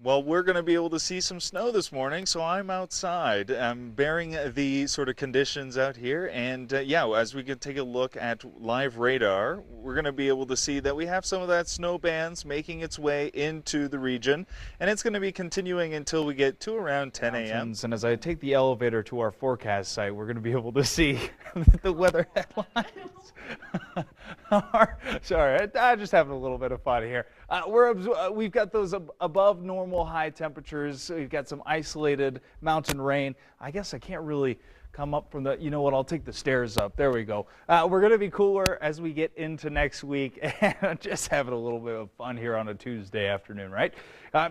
Well, we're going to be able to see some snow this morning, so I'm outside. I'm bearing the sort of conditions out here, and yeah, as we can take a look at live radar, we're going to be able to see that we have some of that snow bands making its way into the region, and it's going to be continuing until we get to around 10 a.m. And as I take the elevator to our forecast site, we're going to be able to see the weather headlines. Sorry, I'm just having a little bit of fun here. We've got those above normal high temperatures. We've got some isolated mountain rain. I guess I can't really come up from the, you know what, I'll take the stairs up. There we go. We're going to be cooler as we get into next week, and just having a little bit of fun here on a Tuesday afternoon, right?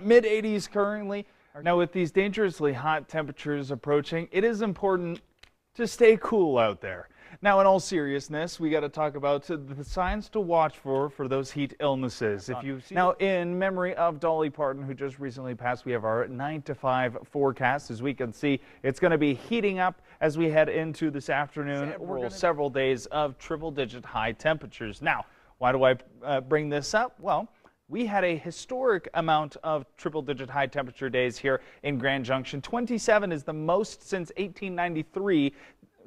Mid 80s currently. Now with these dangerously hot temperatures approaching, it is important to stay cool out there. Now, in all seriousness, we got to talk about the signs to watch for those heat illnesses. Now, in memory of Dolly Parton, who just recently passed, we have our 9 to 5 forecast. As we can see, it's going to be heating up as we head into this afternoon. Several days of triple-digit high temperatures. Now, why do I bring this up? Well, we had a historic amount of triple-digit high temperature days here in Grand Junction. 27 is the most since 1893.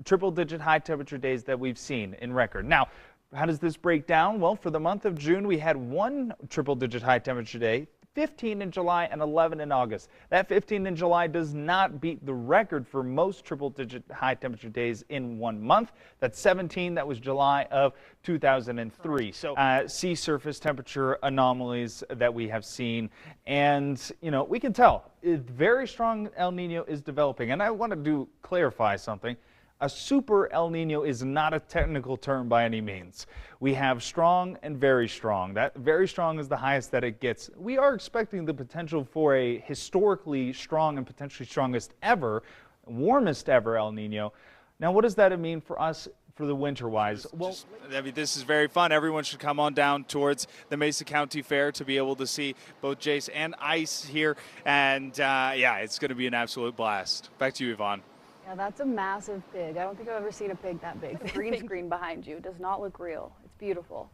Triple-digit high temperature days that we've seen in record. Now, how does this break down? Well, for the month of June, we had 1 triple-digit high temperature day, 15 in July and 11 in August. That 15 in July does not beat the record for most triple-digit high temperature days in 1 month. That's 17. That was July of 2003. So sea surface temperature anomalies that we have seen, and you know, we can tell very strong El Nino is developing. And I want to clarify something. A super El Nino is not a technical term by any means. We have strong and very strong. That very strong is the highest that it gets. We are expecting the potential for a historically strong and potentially strongest ever, warmest ever El Nino. Now, what does that mean for us for the winter-wise? Well, I mean, this is very fun. Everyone should come on down towards the Mesa County Fair to be able to see both Jace and Ice here. And yeah, it's going to be an absolute blast. Back to you, Yvonne. Yeah, that's a massive pig. I don't think I've ever seen a pig that big. The green screen behind you does not look real. It's beautiful.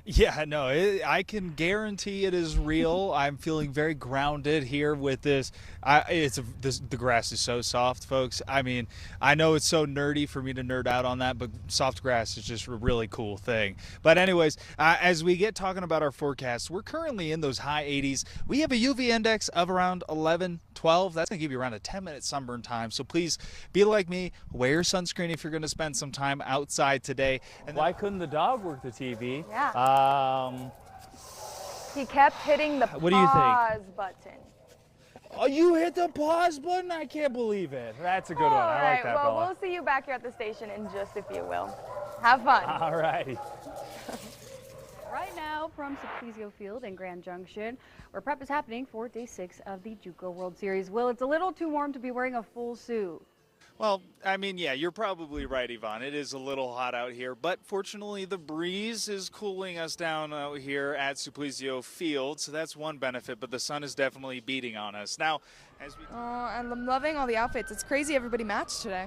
Yeah, no, I can guarantee it is real. I'm feeling very grounded here with this. The grass is so soft, folks. I mean, I know it's so nerdy for me to nerd out on that, but soft grass is just a really cool thing. But anyways, as we get talking about our forecast, we're currently in those high 80s. We have a UV index of around 11, 12. That's going to give you around a 10-minute sunburn time. So please be like me, wear sunscreen if you're going to spend some time outside today. And why couldn't the dog work the TV? Yeah. He kept hitting the What do you think? pause button. Oh, you hit the pause button? I can't believe it. That's a good one. I like that, well, Bella. we'll see you back here at the station in just a few, Will. Have fun. All righty. Right now from Simplicio Field in Grand Junction, where prep is happening for Day 6 of the JUCO World Series. Will, it's a little too warm to be wearing a full suit. Well, I mean, yeah, you're probably right, Yvonne. It is a little hot out here, but fortunately the breeze is cooling us down out here at Simplicio Field, so that's one benefit, but the sun is definitely beating on us. Now, as we... I'm loving all the outfits. It's crazy everybody matched today.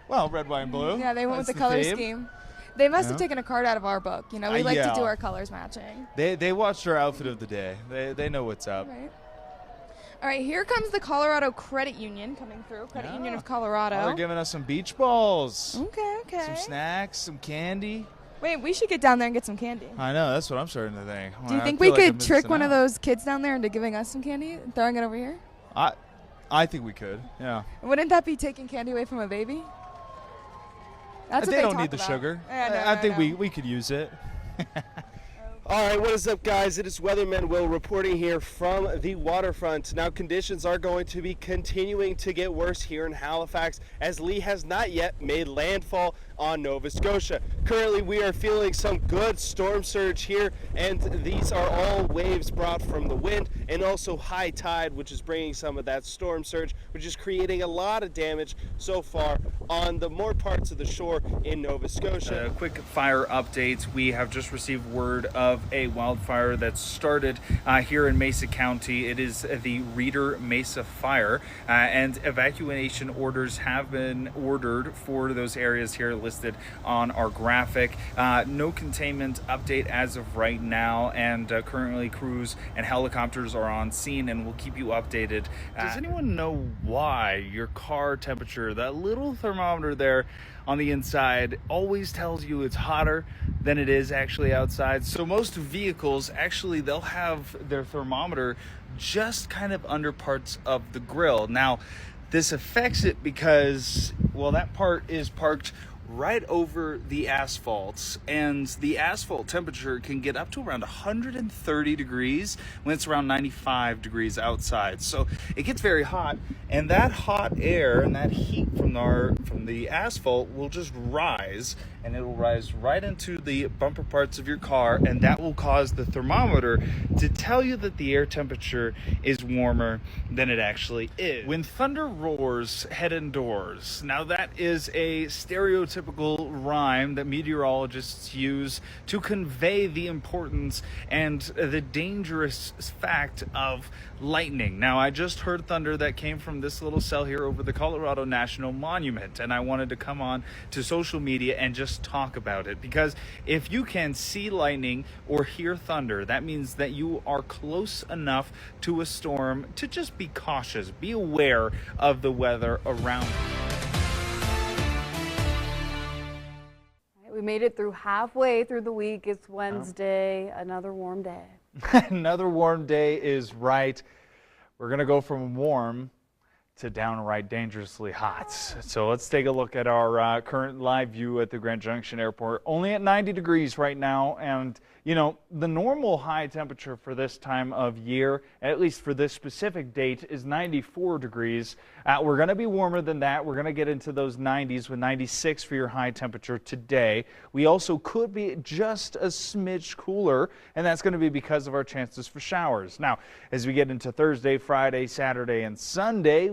Well, red, white, and blue. Yeah, they went with That's the color theme. scheme. They must have taken a card out of our book. You know, we like yeah. to do our colors matching. They watched our outfit of the day. They know what's up. Right. All right, here comes the Colorado Credit Union coming through. Credit Union of Colorado. Oh, they're giving us some beach balls. Okay. Some snacks, some candy. Wait, we should get down there and get some candy. I know, that's what I'm starting to think. Do you think we could trick one of those kids down there into giving us some candy and throwing it over here? I think we could, yeah. Wouldn't that be taking candy away from a baby? That's what they don't talk need the about. sugar. Yeah, I think we could use it. All right, what is up, guys? It is Weatherman Will reporting here from the waterfront. Now, conditions are going to be continuing to get worse here in Halifax as Lee has not yet made landfall on Nova Scotia. Currently, we are feeling some good storm surge here, and these are all waves brought from the wind and also high tide, which is bringing some of that storm surge, which is creating a lot of damage so far on the more parts of the shore in Nova Scotia. Quick fire updates. We have just received word of of a wildfire that started here in Mesa County. It is the Reeder Mesa Fire, and evacuation orders have been ordered for those areas here listed on our graphic. No containment update as of right now, and currently crews and helicopters are on scene, and we'll keep you updated. Does anyone know why your car temperature, that little thermometer there on the inside, always tells you it's hotter than it is actually outside? So most vehicles, actually, they'll have their thermometer just kind of under parts of the grill. Now, this affects it because, well, that part is parked right over the asphalt, and the asphalt temperature can get up to around 130 degrees when it's around 95 degrees outside. So it gets very hot, and that hot air and that heat from the asphalt will just rise, and it will rise right into the bumper parts of your car, and that will cause the thermometer to tell you that the air temperature is warmer than it actually is. When thunder roars, head indoors. Now that is a stereotypical rhyme that meteorologists use to convey the importance and the dangerous fact of lightning. Now, I just heard thunder that came from this little cell here over the Colorado National Monument, and I wanted to come on to social media and just talk about it, because if you can see lightning or hear thunder, that means that you are close enough to a storm to just be cautious, be aware of the weather around you. We made it through halfway through the week. It's Wednesday, another warm day. Another warm day is right. We're going to go from warm to downright dangerously hot. So let's take a look at our current live view at the Grand Junction Airport. Only at 90 degrees right now, and you know, the normal high temperature for this time of year, at least for this specific date, is 94 degrees. We're going to be warmer than that. We're going to get into those 90s with 96 for your high temperature today. We also could be just a smidge cooler, and that's going to be because of our chances for showers. Now, as we get into Thursday, Friday, Saturday, and Sunday,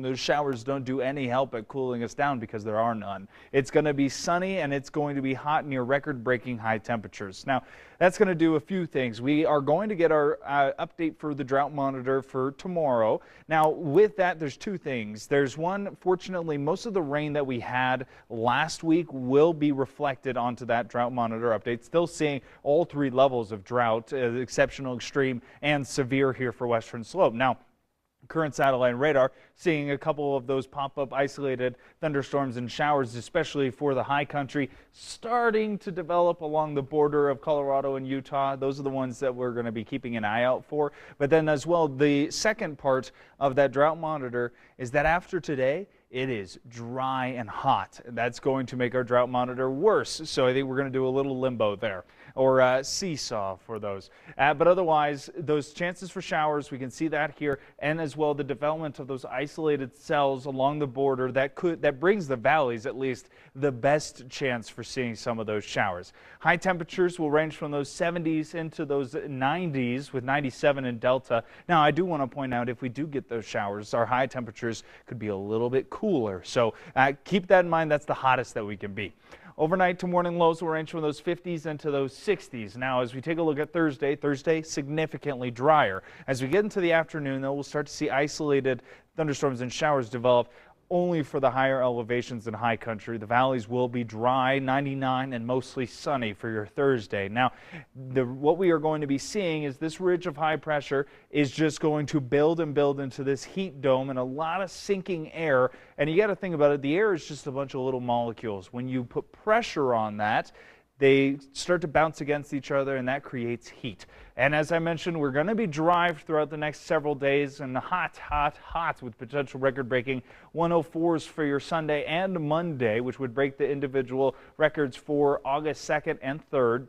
those showers don't do any help at cooling us down because there are none. It's going to be sunny, and it's going to be hot near record-breaking high temperatures. Now, that's going to do a few things. We are going to get our update for the drought monitor for tomorrow. Now, with that, there's two things. There's one, fortunately, most of the rain that we had last week will be reflected onto that drought monitor update. Still seeing all three levels of drought, exceptional, extreme, and severe here for Western Slope. Now, current satellite radar seeing a couple of those pop-up isolated thunderstorms and showers, especially for the high country, starting to develop along the border of Colorado and Utah. Those are the ones that we're going to be keeping an eye out for. But then as well, the second part of that drought monitor is that after today, it is dry and hot. That's going to make our drought monitor worse. So I think we're going to do a little limbo there, or seesaw for those. But otherwise, those chances for showers, we can see that here, and as well the development of those isolated cells along the border that brings the valleys at least the best chance for seeing some of those showers. High temperatures will range from those 70s into those 90s with 97 in Delta. Now, I do want to point out, if we do get those showers, our high temperatures could be a little bit cooler. So keep that in mind. That's the hottest that we can be. Overnight to morning lows will range from those 50s into those 60s. Now, as we take a look at Thursday significantly drier. As we get into the afternoon, though, we'll start to see isolated thunderstorms and showers develop only for the higher elevations in high country. The valleys will be dry, 99, and mostly sunny for your Thursday. Now, what we are going to be seeing is this ridge of high pressure is just going to build and build into this heat dome and a lot of sinking air. And you got to think about it, the air is just a bunch of little molecules. When you put pressure on that, they start to bounce against each other, and that creates heat. And as I mentioned, we're going to be dry throughout the next several days, and hot, hot, hot, with potential record-breaking 104s for your Sunday and Monday, which would break the individual records for August 2nd and 3rd.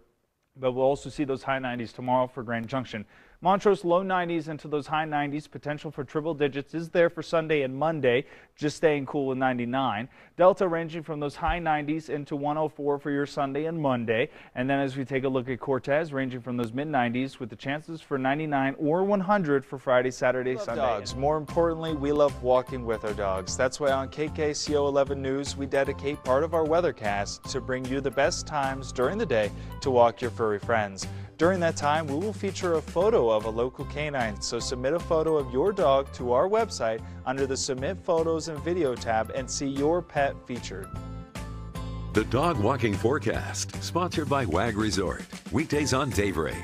But we'll also see those high 90s tomorrow for Grand Junction. Montrose low 90s into those high 90s. Potential for triple digits is there for Sunday and Monday, just staying cool with 99. Delta ranging from those high 90s into 104 for your Sunday and Monday. And then as we take a look at Cortez, ranging from those mid 90s with the chances for 99 or 100 for Friday, Saturday, Sunday. Dogs. More importantly, we love walking with our dogs. That's why on KKCO 11 News, we dedicate part of our weathercast to bring you the best times during the day to walk your furry friends. During that time, we will feature a photo of a local canine, so submit a photo of your dog to our website under the Submit Photos and Video tab and see your pet featured. The Dog Walking Forecast, sponsored by WAG Resort. Weekdays on Daybreak.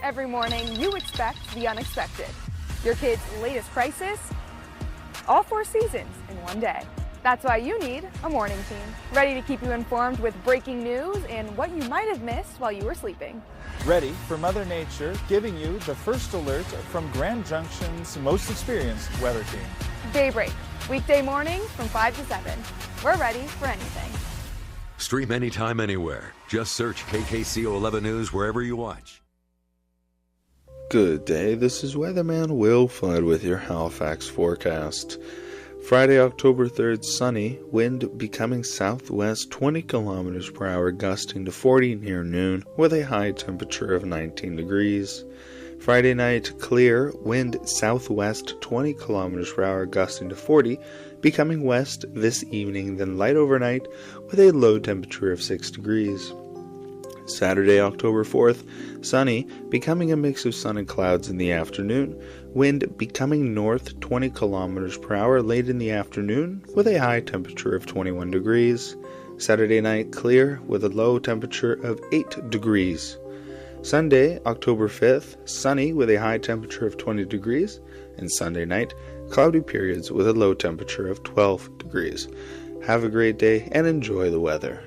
Every morning, you expect the unexpected. Your kid's latest crisis, all 4 seasons in one day. That's why you need a morning team, ready to keep you informed with breaking news and what you might have missed while you were sleeping. Ready for Mother Nature, giving you the first alert from Grand Junction's most experienced weather team. Daybreak, weekday mornings from 5 to 7. We're ready for anything. Stream anytime, anywhere. Just search KKCO 11 News wherever you watch. Good day, this is Weatherman Will Flood with your Halifax forecast. Friday, October 3rd, sunny, wind becoming southwest 20 kilometers per hour, gusting to 40 near noon, with a high temperature of 19 degrees. Friday night, clear, wind southwest 20 kilometers per hour, gusting to 40, becoming west this evening, then light overnight, with a low temperature of 6 degrees. Saturday, October 4th, sunny, becoming a mix of sun and clouds in the afternoon, wind becoming north 20 kilometers per hour late in the afternoon, with a high temperature of 21 degrees. Saturday night, clear, with a low temperature of 8 degrees. Sunday, October 5th, sunny with a high temperature of 20 degrees, and Sunday night, cloudy periods with a low temperature of 12 degrees. Have a great day and enjoy the weather.